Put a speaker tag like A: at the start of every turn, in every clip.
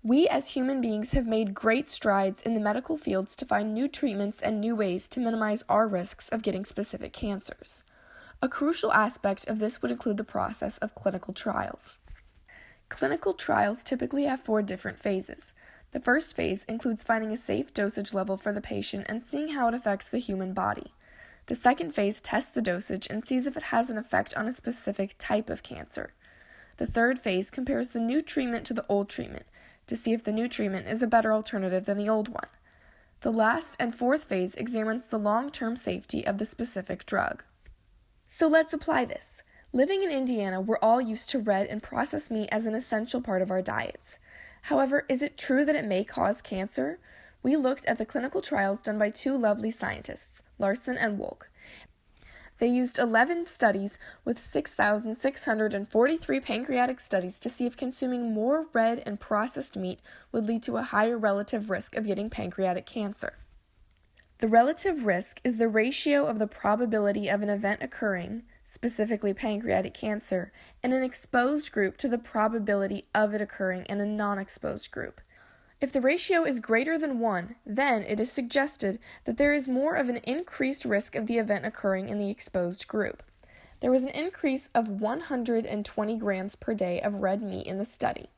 A: We as human beings have made great strides in the medical fields to find new treatments and new ways to minimize our risks of getting specific cancers. A crucial aspect of this would include the process of clinical trials. Clinical trials typically have 4 different phases. The first phase includes finding a safe dosage level for the patient and seeing how it affects the human body. The second phase tests the dosage and sees if it has an effect on a specific type of cancer. The third phase compares the new treatment to the old treatment to see if the new treatment is a better alternative than the old one. The last and fourth phase examines the long-term safety of the specific drug. So let's apply this. Living in Indiana, we're all used to red and processed meat as an essential part of our diets. However, is it true that it may cause cancer? We looked at the clinical trials done by 2 lovely scientists, Larson and Wolk. They used 11 studies with 6,643 pancreatic studies to see if consuming more red and processed meat would lead to a higher relative risk of getting pancreatic cancer. The relative risk is the ratio of the probability of an event occurring, specifically pancreatic cancer, in an exposed group to the probability of it occurring in a non-exposed group. If the ratio is greater than 1, then it is suggested that there is more of an increased risk of the event occurring in the exposed group. There was an increase of 120 grams per day of red meat in the study.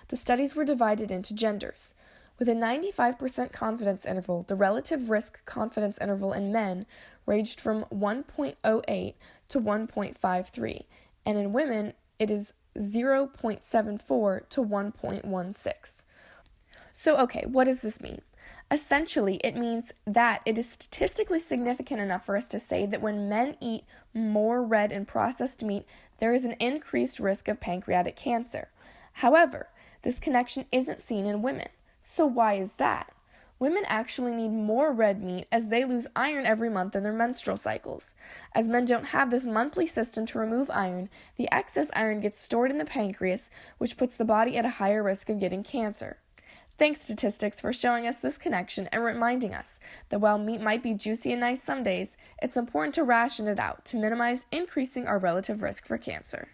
A: The studies were divided into genders. With a 95% confidence interval, the relative risk confidence interval in men ranged from 1.08 to 1.53, and in women it is 0.74 to 1.16. So, what does this mean? Essentially, it means that it is statistically significant enough for us to say that when men eat more red and processed meat, there is an increased risk of pancreatic cancer. However, this connection isn't seen in women. So why is that? Women actually need more red meat as they lose iron every month in their menstrual cycles. As men don't have this monthly system to remove iron, the excess iron gets stored in the pancreas, which puts the body at a higher risk of getting cancer. Thanks, statistics, for showing us this connection and reminding us that while meat might be juicy and nice some days, it's important to ration it out to minimize increasing our relative risk for cancer.